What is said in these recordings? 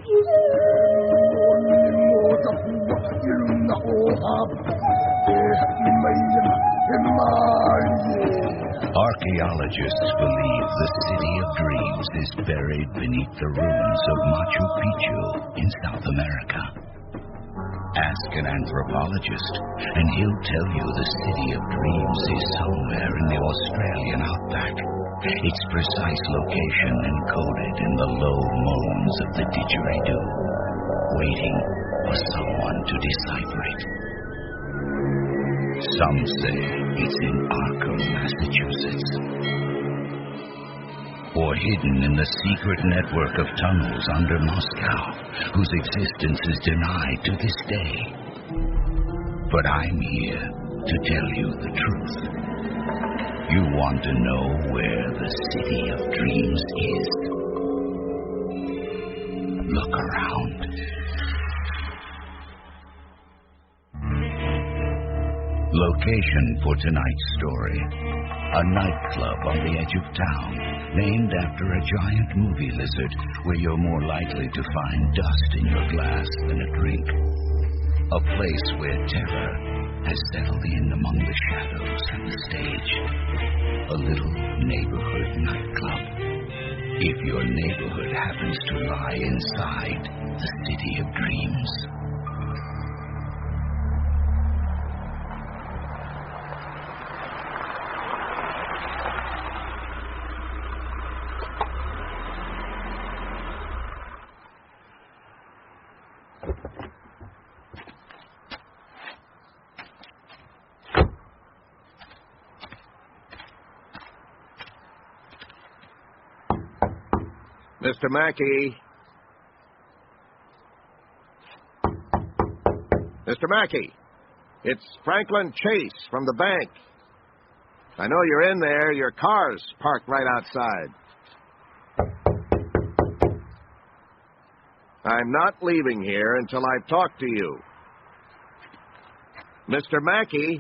Archaeologists believe the City of Dreams is buried beneath the ruins of Machu Picchu in South America. Ask an anthropologist, and he'll tell you the City of Dreams is somewhere in the Australian outback, its precise location encoded in the low moans of the didgeridoo, waiting for someone to decipher it. Some say it's in Arkham, Massachusetts, or hidden in the secret network of tunnels under Moscow, whose existence is denied to this day. But I'm here to tell you the truth. You want to know where the City of Dreams is? Look around. Location for tonight's story: a nightclub on the edge of town, named after a giant movie lizard, where you're more likely to find dust in your glass than a drink. A place where terror has settled in among the shadows and the stage. A little neighborhood nightclub. If your neighborhood happens to lie inside the City of Dreams. Mr. Mackey. Mr. Mackey, it's Franklin Chase from the bank. I know you're in there. Your car's parked right outside. I'm not leaving here until I've talked to you. Mr. Mackey.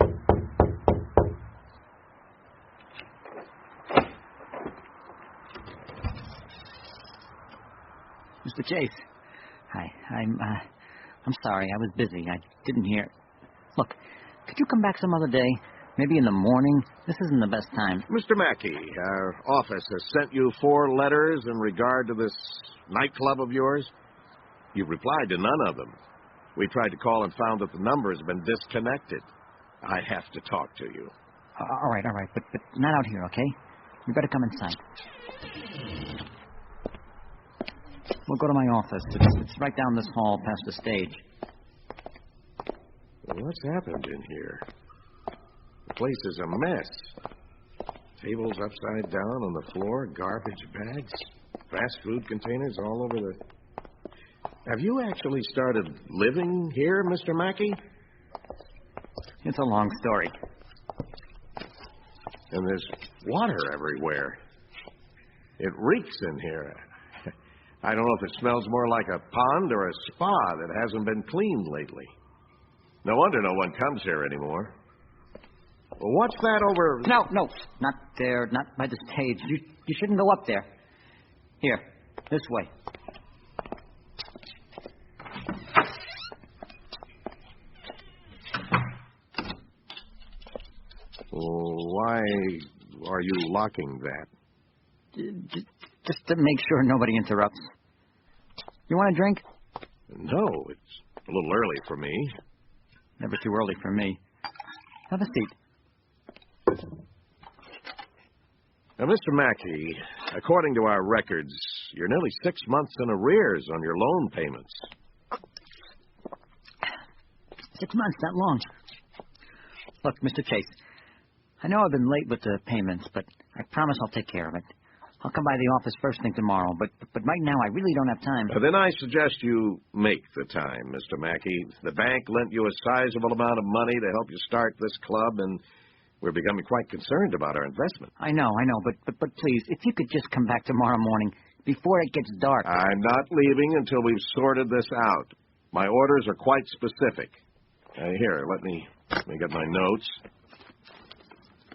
Mr. Chase. Hi. I'm sorry. I was busy. I didn't hear. Look, could you come back some other day? Maybe in the morning? This isn't the best time. Mr. Mackey, our office has sent you 4 letters in regard to this nightclub of yours. You replied to none of them. We tried to call and found that the number has been disconnected. I have to talk to you. All right. But not out here, okay? You better come inside. We'll go to my office. It's right down this hall past the stage. Well, what's happened in here? The place is a mess. Tables upside down on the floor, garbage bags, fast food containers all over the... Have you actually started living here, Mr. Mackey? It's a long story. And there's water everywhere. It reeks in here. I don't know if it smells more like a pond or a spa that hasn't been cleaned lately. No wonder no one comes here anymore. Well, what's that over... No, not there, not by the stage. You shouldn't go up there. Here, this way. Why are you locking that? Just to make sure nobody interrupts. You want a drink? No, it's a little early for me. Never too early for me. Have a seat. Now, Mr. Mackey, according to our records, you're nearly 6 months in arrears on your loan payments. 6 months, that long. Look, Mr. Chase, I know I've been late with the payments, but I promise I'll take care of it. I'll come by the office first thing tomorrow, but right now I really don't have time. Then I suggest you make the time, Mr. Mackey. The bank lent you a sizable amount of money to help you start this club, and we're becoming quite concerned about our investment. I know, but please, if you could just come back tomorrow morning before it gets dark. I'm not leaving until we've sorted this out. My orders are quite specific. Here, let me get my notes.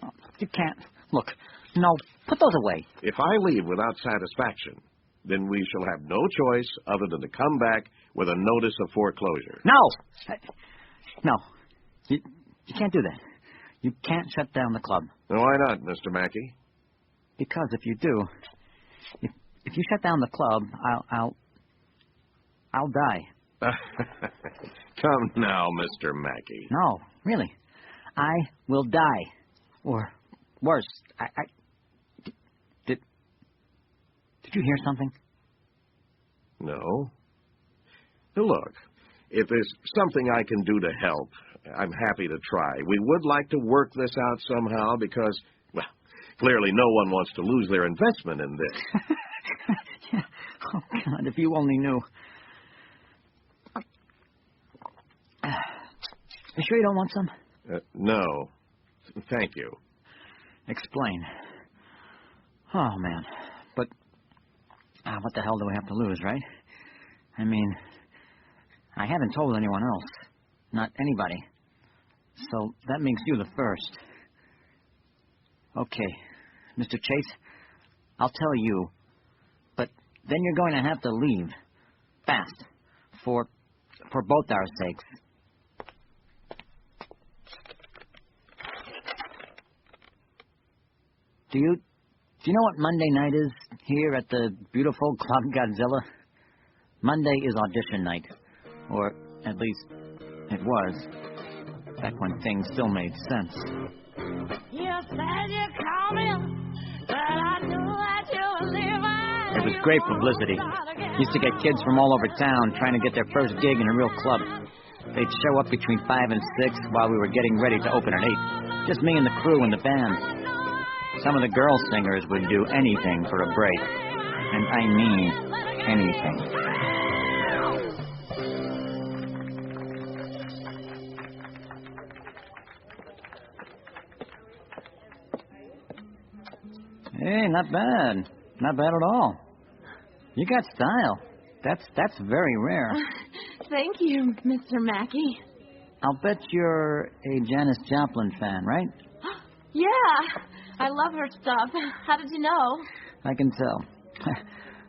Oh, you can't. Look, no, put those away. If I leave without satisfaction, then we shall have no choice other than to come back with a notice of foreclosure. No! No. You can't do that. You can't shut down the club. Why not, Mr. Mackey? Because if you do, if you shut down the club, I'll die. Come now, Mr. Mackey. No, really. I will die. Or worse, Did you hear something? No. Look, if there's something I can do to help, I'm happy to try. We would like to work this out somehow because, well, clearly no one wants to lose their investment in this. Yeah. Oh, God, if you only knew. You sure you don't want some? No. Thank you. Explain. Oh, man. But what the hell do we have to lose, right? I mean, I haven't told anyone else. Not anybody. So that makes you the first. Okay, Mr. Chase, I'll tell you. But then you're going to have to leave. Fast. For both our sakes. Do you know what Monday night is here at the beautiful Club Godzilla? Monday is audition night. Or at least it was. Back when things still made sense. You said you called me, but I knew that you were leaving. It was great publicity. Used to get kids from all over town trying to get their first gig in a real club. They'd show up between 5 and 6 while we were getting ready to open at 8. Just me and the crew and the band. Some of the girl singers would do anything for a break. And I mean anything. Hey, not bad. Not bad at all. You got style. That's very rare. Thank you, Mr. Mackey. I'll bet you're a Janis Joplin fan, right? Yeah, I love her stuff. How did you know? I can tell.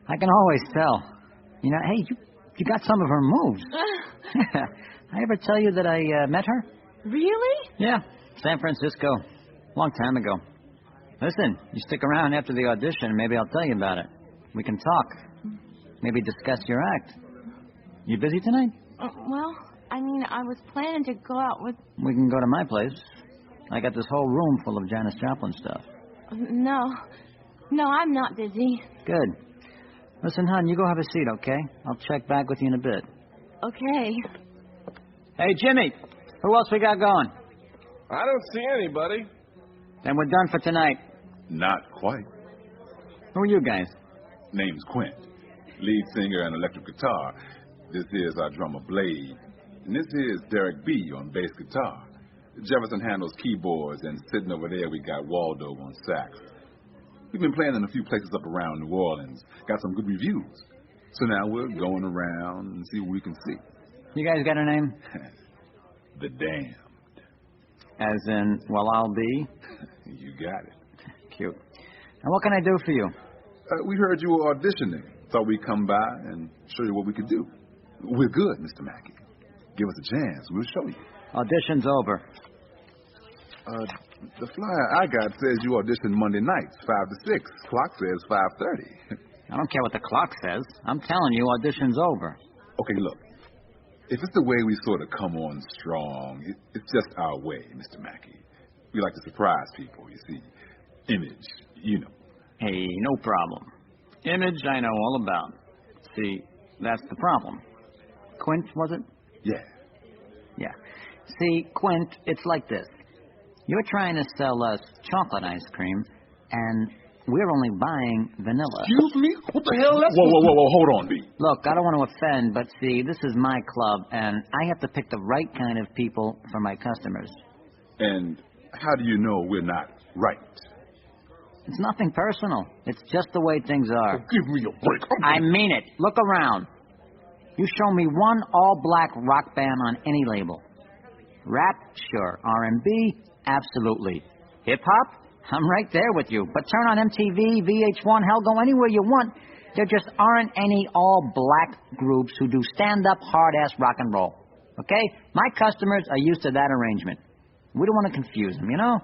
I can always tell. You know, hey, you got some of her moves. I ever tell you that I met her? Really? Yeah, San Francisco. Long time ago. Listen, you stick around after the audition, maybe I'll tell you about it. We can talk. Maybe discuss your act. You busy tonight? Well, I mean, I was planning to go out with... We can go to my place. I got this whole room full of Janis Joplin stuff. No, I'm not busy. Good. Listen, hon, you go have a seat, okay? I'll check back with you in a bit. Okay. Hey, Jimmy, who else we got going? I don't see anybody. Then we're done for tonight. Not quite. Who are you guys? Name's Quint. Lead singer and electric guitar. This is our drummer, Blade. And this is Derek B. on bass guitar. Jefferson handles keyboards, and sitting over there we got Waldo on sax. We've been playing in a few places up around New Orleans. Got some good reviews. So now we're going around and see what we can see. You guys got a name? The Damned. As in, well, I'll be? You got it. Cute. And what can I do for you? We heard you were auditioning. Thought we'd come by and show you what we could do. We're good, Mr. Mackey. Give us a chance. We'll show you. Audition's over. The flyer I got says you audition Monday nights, 5 to 6. Clock says 5:30. I don't care what the clock says. I'm telling you, audition's over. Okay, look. If it's the way we sort of come on strong, it's just our way, Mr. Mackey. We like to surprise people, you see. Image, you know. Hey, no problem. Image I know all about. See, that's the problem. Quint, was it? Yeah. Yeah. See, Quint, it's like this. You're trying to sell us chocolate ice cream, and we're only buying vanilla. Excuse me? What the hell? Whoa, hold on, B. Look, I don't want to offend, but see, this is my club, and I have to pick the right kind of people for my customers. And how do you know we're not right? It's nothing personal. It's just the way things are. Oh, give me a break. I mean it. Look around. You show me one all-black rock band on any label. Rap? Sure. R&B? Absolutely. Hip-hop? I'm right there with you. But turn on MTV, VH1, hell, go anywhere you want, There just aren't any all-black groups who do stand-up, hard-ass rock and roll. Okay? My customers are used to that arrangement. We don't want to confuse them, you know?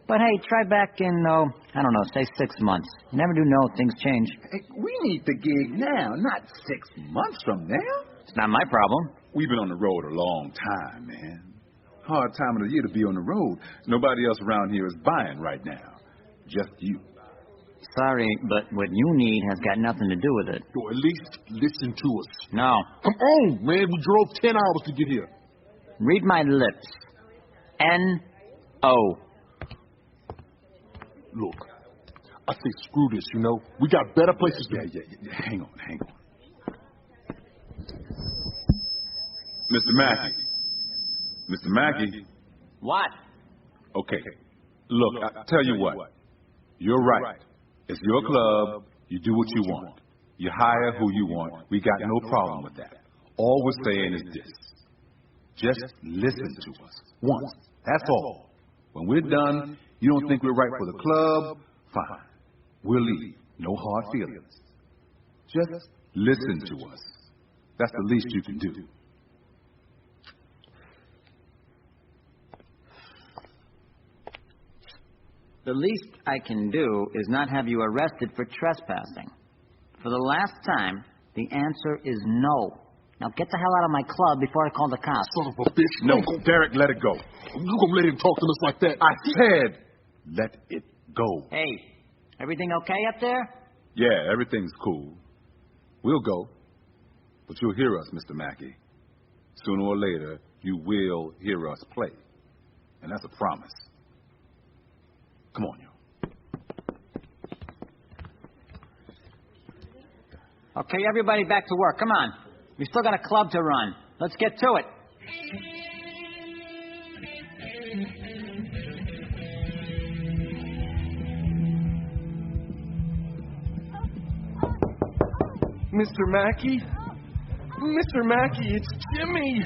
But hey, try back in, I don't know, say 6 months. You never do know, things change. Hey, we need the gig now, not 6 months from now. It's not my problem. We've been on the road a long time, man. Hard time of the year to be on the road. Nobody else around here is buying right now. Just you. Sorry, but what you need has got nothing to do with it. Or at least listen to us. No. Come on, man. We drove 10 hours to get here. Read my lips. N-O. Look, I say screw this, you know. We got better places to Yeah. Hang on. Mr. Mackey. Mr. Mackey. What? Okay. Look, I tell you what. You're right. It's your club. You do what you want. You hire who you want. We got no problem with that. All we're saying is this. Just listen to us. Once. That's all. When we're done, you don't think we're right for the club? Fine. We'll leave. No hard feelings. Just listen to us. That's the least you can do. The least I can do is not have you arrested for trespassing. For the last time, the answer is no. Now get the hell out of my club before I call the cops. Son of a bitch. No, Derek, let it go. You gonna let him talk to us like that? I said, let it go. Hey, everything okay up there? Yeah, everything's cool. We'll go. But you'll hear us, Mr. Mackey. Sooner or later, you will hear us play. And that's a promise. Come on, you. Okay, everybody back to work. Come on. We still got a club to run. Let's get to it. Mr. Mackey? Mr. Mackey, it's Jimmy.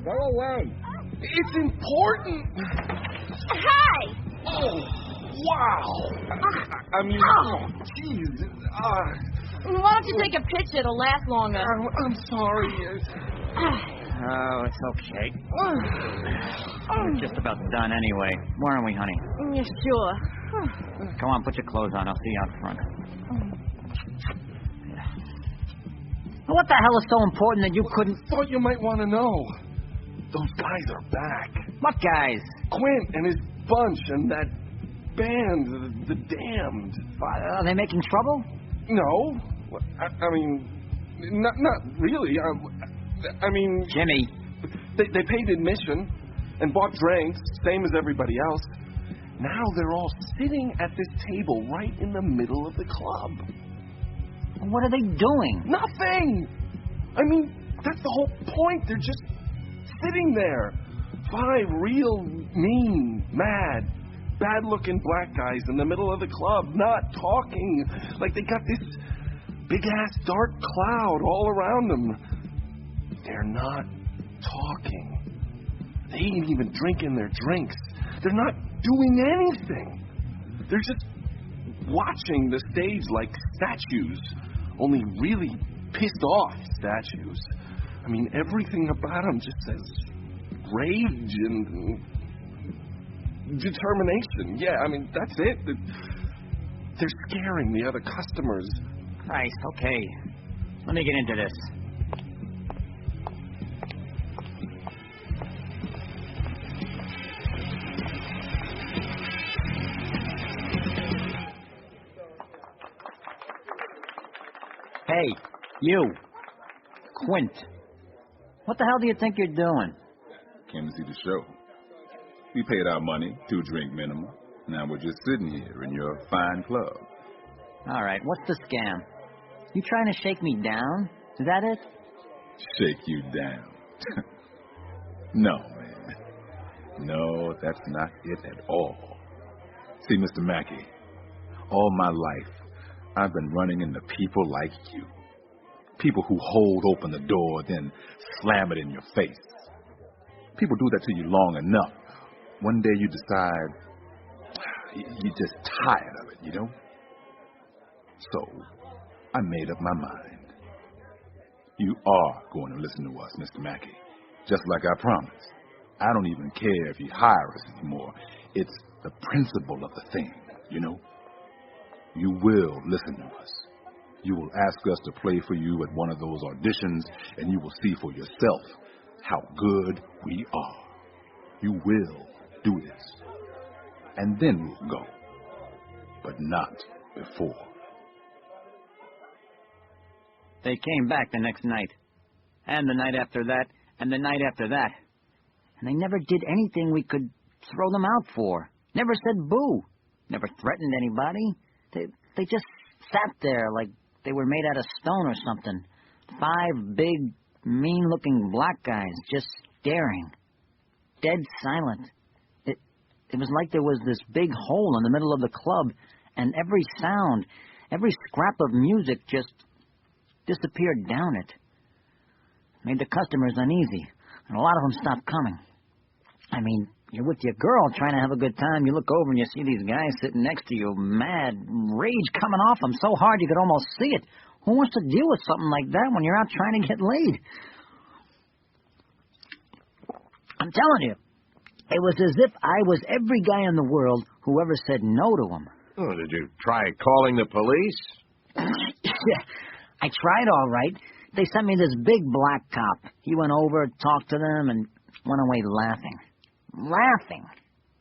Go away. It's important. Hi! Oh, wow. I mean, jeez. Why don't you take a picture? It'll last longer. I'm sorry. Oh, it's okay. We're just about done anyway. Where are we, honey? Yeah, sure. Come on, put your clothes on. I'll see you out front. What the hell is so important that you couldn't... Thought you might want to know. Those guys are back. What guys? Quint and his bunch and that band, the Damned. Are they making trouble? No. I mean, not really. I mean... Jimmy. They paid admission and bought drinks, same as everybody else. Now they're all sitting at this table right in the middle of the club. What are they doing? Nothing! I mean, that's the whole point. They're just sitting there. 5 real mean, mad, bad-looking black guys in the middle of the club, not talking. Like they got this big-ass dark cloud all around them. They're not talking. They ain't even drinking their drinks. They're not doing anything. They're just watching the stage like statues. Only really pissed off statues. I mean, everything about them just says rage and determination. Yeah, I mean, that's it. They're scaring the other customers. Christ, okay. Let me get into this. Hey, you. Quint. What the hell do you think you're doing? Came to see the show. We paid our money, 2 drink minimum. Now we're just sitting here in your fine club. All right, what's the scam? You trying to shake me down? Is that it? Shake you down. No, man. No, that's not it at all. See, Mr. Mackey, all my life, I've been running into people like you. People who hold open the door, then slam it in your face. People do that to you long enough. One day you decide you're just tired of it, you know? So, I made up my mind. You are going to listen to us, Mr. Mackey, just like I promised. I don't even care if you hire us anymore. It's the principle of the thing, you know. You will listen to us. You will ask us to play for you at one of those auditions, and you will see for yourself how good we are. You will do this. And then we'll go. But not before. They came back the next night. And the night after that. And the night after that. And they never did anything we could throw them out for. Never said boo. Never threatened anybody. They just sat there like they were made out of stone or something. 5 big, mean-looking black guys just staring. Dead silent. It was like there was this big hole in the middle of the club, and every sound, every scrap of music just disappeared down it. Made the customers uneasy, and a lot of them stopped coming. I mean, you're with your girl trying to have a good time. You look over and you see these guys sitting next to you, mad, rage coming off them so hard you could almost see it. Who wants to deal with something like that when you're out trying to get laid? I'm telling you, it was as if I was every guy in the world who ever said no to him. Oh, did you try calling the police? Yeah, I tried all right. They sent me this big black cop. He went over, talked to them, and went away laughing. Laughing.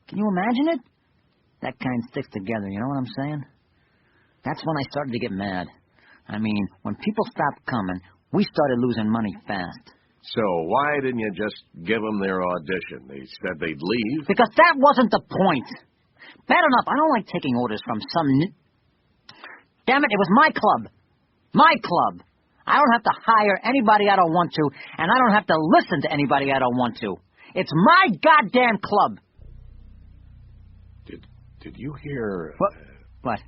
Can you imagine it? That kind sticks together, you know what I'm saying? That's when I started to get mad. I mean, when people stopped coming, we started losing money fast. So why didn't you just give them their audition? They said they'd leave. Because that wasn't the point. Bad enough, I don't like taking orders from some... Damn it, it was my club. My club. I don't have to hire anybody I don't want to, and I don't have to listen to anybody I don't want to. It's my goddamn club. Did you hear... What?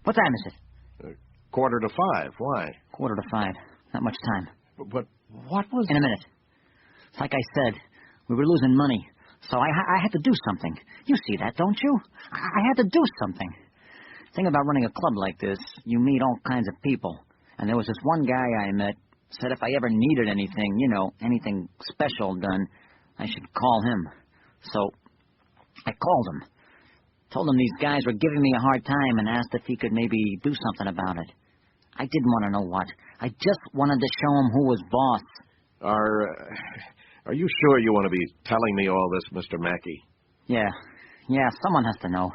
What time is it? 4:45. Why? 4:45. Not much time. But what was... In a minute. Like I said, we were losing money, so I had to do something. You see that, don't you? I had to do something. The thing about running a club like this, you meet all kinds of people. And there was this one guy I met, said if I ever needed anything, you know, anything special done, I should call him. So I called him. Told him these guys were giving me a hard time and asked if he could maybe do something about it. I didn't want to know what. I just wanted to show him who was boss. Are you sure you want to be telling me all this, Mr. Mackey? Yeah, someone has to know.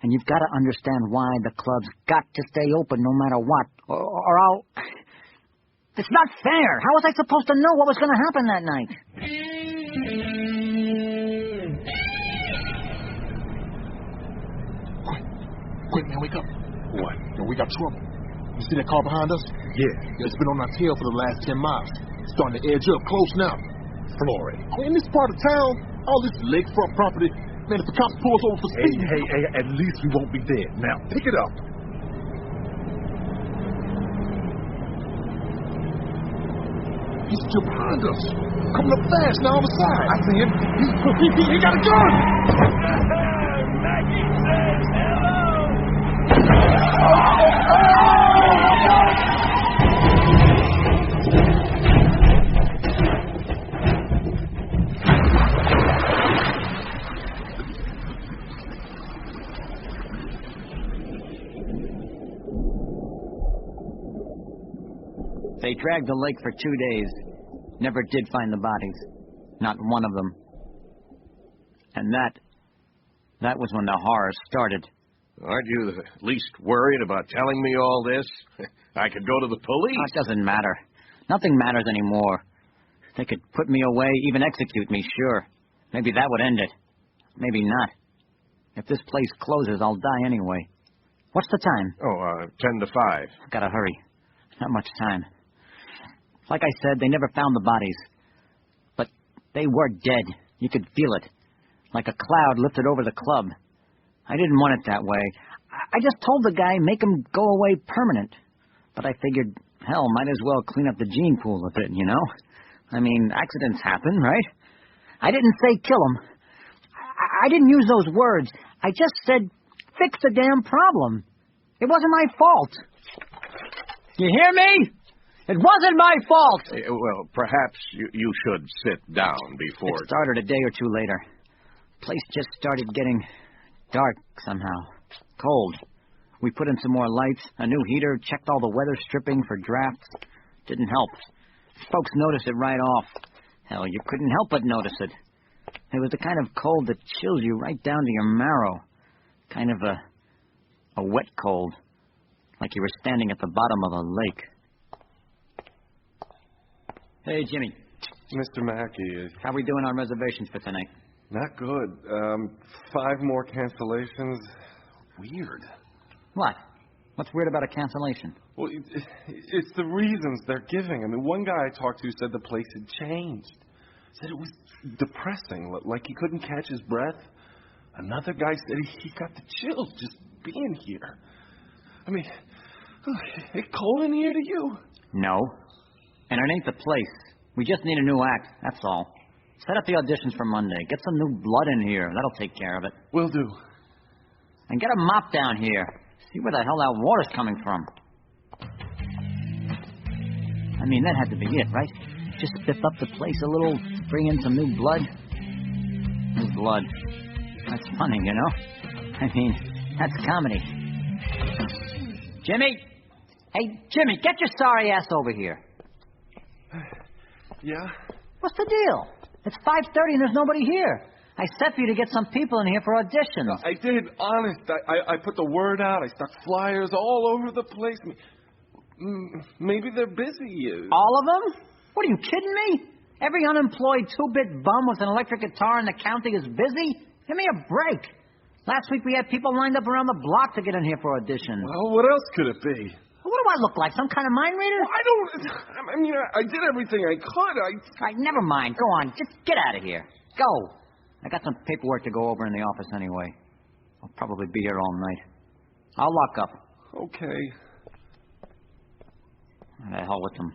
And you've got to understand why the club's got to stay open no matter what. Or I'll... It's not fair. How was I supposed to know what was going to happen that night? Quick, man, wake up. What? Yo, we got trouble. You see that car behind us? Yeah. It's been on our tail for the last 10 miles. It's starting to edge up close now. Florida. Oh, in this part of town, all this lakefront property, man, if the cops pull us over for speeding... Hey, at least we won't be dead. Now, pick it up. He's still behind us. Coming up fast now on the side. I see him. He got a gun! Maggie says hello! They dragged the lake for 2 days. Never did find the bodies. Not one of them. And that was when the horror started. Aren't you at least worried about telling me all this? I could go to the police. Oh, it doesn't matter. Nothing matters anymore. They could put me away, even execute me, sure. Maybe that would end it. Maybe not. If this place closes, I'll die anyway. What's the time? 10 to 5. I've got to hurry. Not much time. Like I said, they never found the bodies. But they were dead. You could feel it. Like a cloud lifted over the club. I didn't want it that way. I just told the guy, make him go away permanent. But I figured, hell, might as well clean up the gene pool a bit, you know? I mean, accidents happen, right? I didn't say kill him. I didn't use those words. I just said, fix the damn problem. It wasn't my fault. You hear me? It wasn't my fault. Well, perhaps you should sit down before... It started a day or two later. Place just started getting dark somehow. Cold. We put in some more lights, a new heater, checked all the weather stripping for drafts. Didn't help. Folks noticed it right off. Hell, you couldn't help but notice it. It was the kind of cold that chills you right down to your marrow. Kind of a wet cold. Like you were standing at the bottom of a lake. Hey, Jimmy. Mr. Mackey. How we doing on reservations for tonight? Not good. 5 more cancellations. Weird. What? What's weird about a cancellation? Well, it's the reasons they're giving. I mean, one guy I talked to said the place had changed. Said it was depressing, like he couldn't catch his breath. Another guy said he got the chills just being here. I mean, it cold in here to you? No. And it ain't the place. We just need a new act, that's all. Set up the auditions for Monday. Get some new blood in here. That'll take care of it. Will do. And get a mop down here. See where the hell that water's coming from. I mean, that had to be it, right? Just spiff up the place a little, bring in some new blood. New blood. That's funny, you know? I mean, that's comedy. Jimmy! Hey, Jimmy, get your sorry ass over here. Yeah? What's the deal? It's 5:30 and there's nobody here. I set for you to get some people in here for auditions. I did, honest. I put the word out. I stuck flyers all over the place. Maybe they're busy. All of them? What, are you kidding me? Every unemployed 2-bit bum with an electric guitar in the county is busy? Give me a break. Last week we had people lined up around the block to get in here for auditions. Well, what else could it be? What do I look like, some kind of mind reader? I did everything I could. All right, never mind. Go on. Just get out of here. Go. I got some paperwork to go over in the office anyway. I'll probably be here all night. I'll lock up. Okay. The hell with them.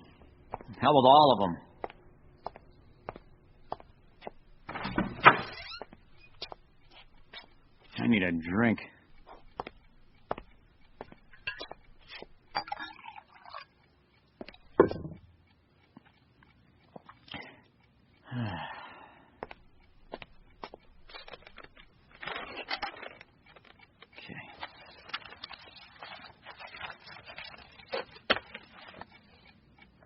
Hell with all of them. I need a drink.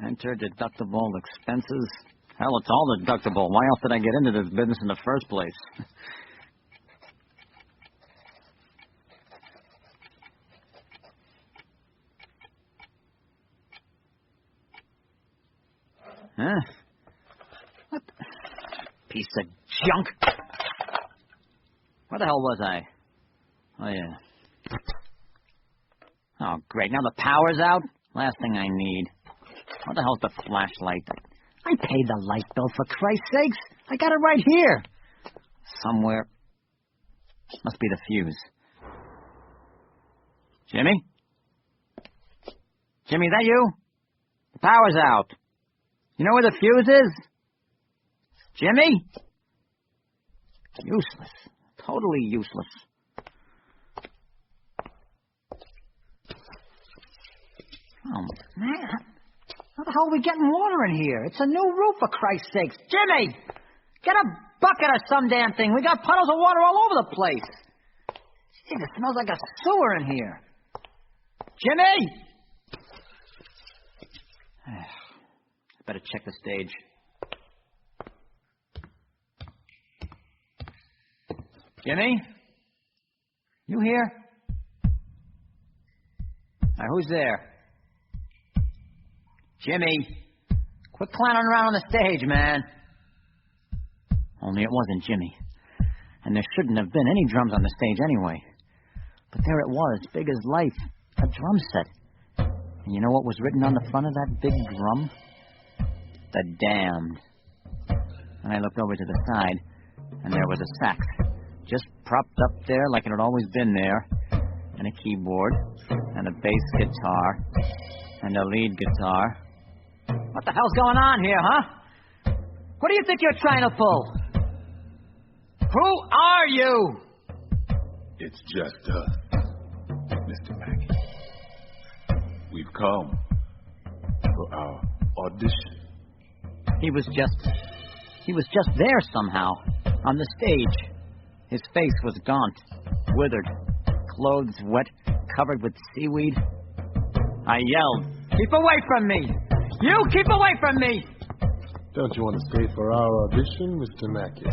Enter deductible expenses. Hell, it's all deductible. Why else did I get into this business in the first place? Huh? What the... Piece of junk. Where the hell was I? Oh, yeah. Oh, great. Now the power's out? Last thing I need. What the hell's the flashlight? I paid the light bill, for Christ's sakes. I got it right here. Somewhere. Must be the fuse. Jimmy? Jimmy, is that you? The power's out. You know where the fuse is? Jimmy? Useless. Totally useless. Oh, man. How the hell are we getting water in here? It's a new roof, for Christ's sakes. Jimmy! Get a bucket or some damn thing. We got puddles of water all over the place. Gee, it smells like a sewer in here. Jimmy! Better check the stage. Jimmy? You here? Who's there? Jimmy, quit clowning around on the stage, man. Only it wasn't Jimmy. And there shouldn't have been any drums on the stage anyway. But there it was, big as life, a drum set. And you know what was written on the front of that big drum? The Damned. And I looked over to the side, and there was a sax, just propped up there like it had always been there, and a keyboard, and a bass guitar, and a lead guitar. What the hell's going on here, huh? What do you think you're trying to pull? Who are you? It's just us, Mr. Mackey. We've come for our audition. He was just there somehow, on the stage. His face was gaunt, withered, clothes wet, covered with seaweed. I yelled, "Keep away from me! You keep away from me!" Don't you want to stay for our audition, Mr. Mackey?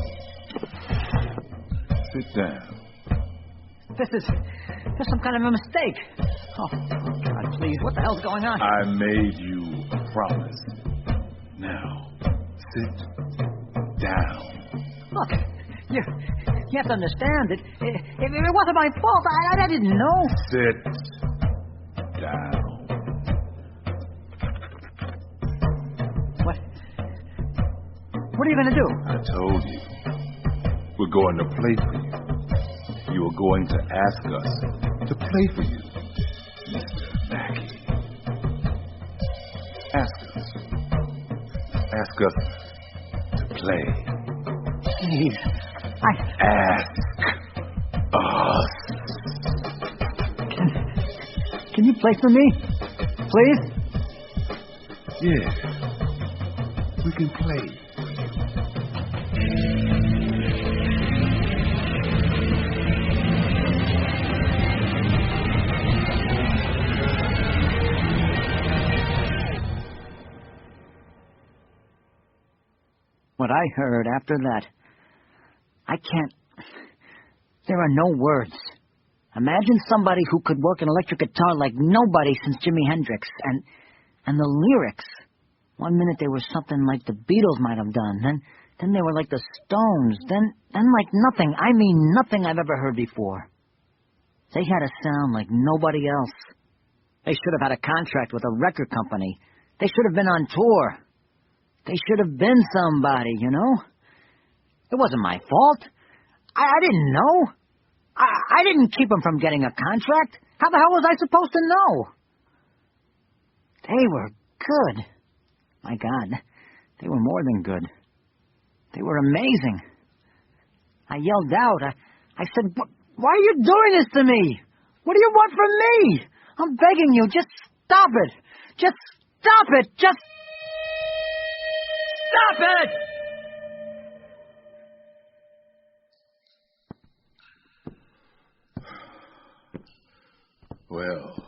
Sit down. This is some kind of a mistake. Oh, God, please, what the hell's going on? I made you a promise. Now, sit down. Look, you have to understand that it wasn't my fault. I didn't know. Sit down. What are you going to do? I told you. We're going to play for you. You are going to ask us to play for you, Mr. Mackey. Ask us. Ask us to play. Please, Ask us. Can you play for me? Please? Yeah. We can play. What I heard after that, I can't... There are no words. Imagine somebody who could work an electric guitar like nobody since Jimi Hendrix. And the lyrics. One minute they were something like the Beatles might have done. Then they were like the Stones. Then like nothing. I mean nothing I've ever heard before. They had a sound like nobody else. They should have had a contract with a record company. They should have been on tour. They should have been somebody, you know? It wasn't my fault. I didn't know. I didn't keep them from getting a contract. How the hell was I supposed to know? They were good. My God, they were more than good. They were amazing. I yelled out. I said, "Why are you doing this to me? What do you want from me? I'm begging you, just stop it. Just stop it. Just stop it!" Well,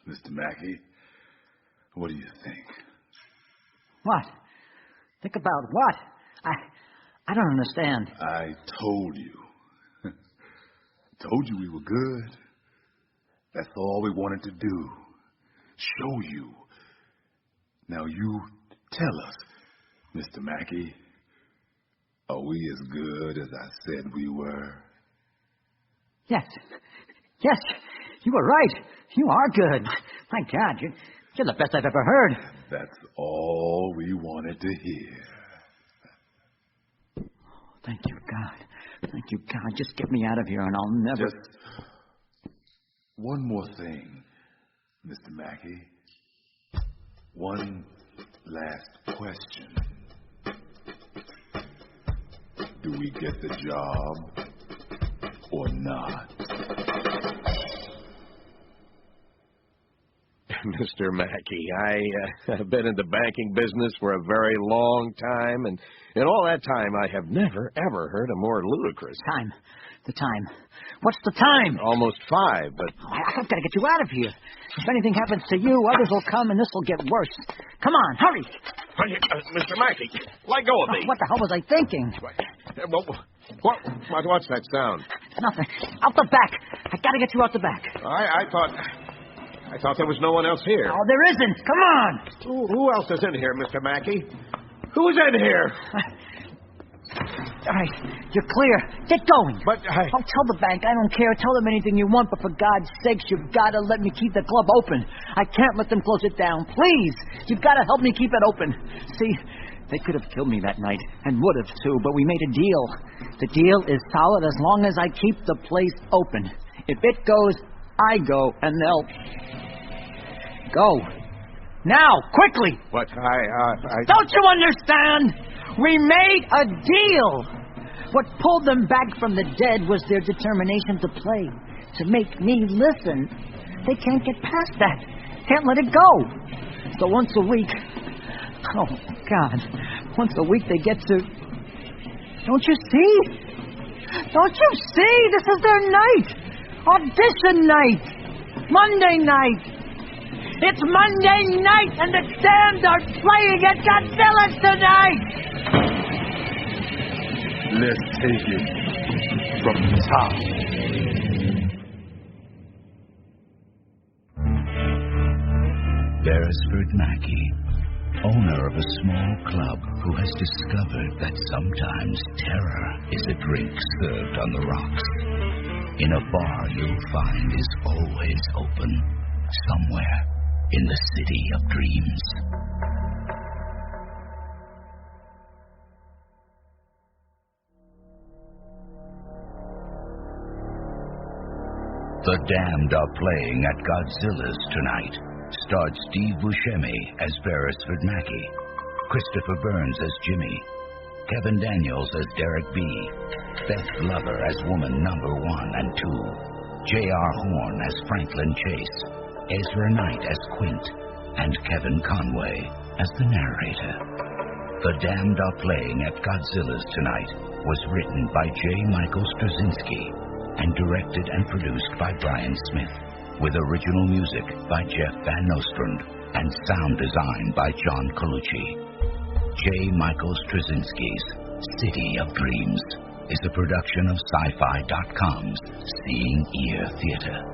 Mr. Mackey, what do you think? What? Think about what? I don't understand. I told you. Told you we were good. That's all we wanted to do. Show you. Now you tell us, Mr. Mackey, are we as good as I said we were? Yes, you were right. You are good. My God, you're the best I've ever heard. That's all we wanted to hear. Thank you, God. Thank you, God. Just get me out of here and I'll never... Just one more thing, Mr. Mackey. One last question. Do we get the job or not? Mr. Mackey, I've been in the banking business for a very long time, and in all that time, I have never, ever heard a more ludicrous... The time. What's the time? Almost 5, but... I've got to get you out of here. If anything happens to you, others will come, and this will get worse. Come on, hurry. Mr. Mackey, let go of me. What the hell was I thinking? What's that sound? Nothing. Out the back. I got to get you out the back. I thought there was no one else here. Oh, there isn't. Come on. Who else is in here, Mr. Mackey? Who's in here? All right, you're clear. Get going. But I'll tell the bank. I don't care. Tell them anything you want, but for God's sakes, you've got to let me keep the club open. I can't let them close it down. Please. You've got to help me keep it open. See, they could have killed me that night, and would have, too, but we made a deal. The deal is solid as long as I keep the place open. If it goes, I go, and they'll... Go. Now, quickly. What? Don't you understand? We made a deal. What pulled them back from the dead was their determination to play, to make me listen. They can't get past that. Can't let it go. So once a week... Oh, God. Once a week they get to... Don't you see? Don't you see? This is their night. Audition night. Monday night. It's Monday night, and the Damned are playing at Godzillas tonight. Let's take it from the top. Beresford Mackey, owner of a small club who has discovered that sometimes terror is a drink served on the rocks. In a bar you'll find is always open, somewhere in the city of dreams. The Damned are playing at Godzillas tonight. Starred Steve Buscemi as Beresford Mackey, Christopher Burns as Jimmy, Kevin Daniels as Derek B., Beth Glover as woman number 1 and 2, J.R. Horn as Franklin Chase, Ezra Knight as Quint, and Kevin Conway as the narrator. The Damned are playing at Godzillas tonight was written by J. Michael Straczynski and directed and produced by Brian Smith, with original music by Jeff Van Nostrand and sound design by John Colucci. J. Michael Straczynski's City of Dreams is a production of Sci-Fi.com's Seeing Ear Theater.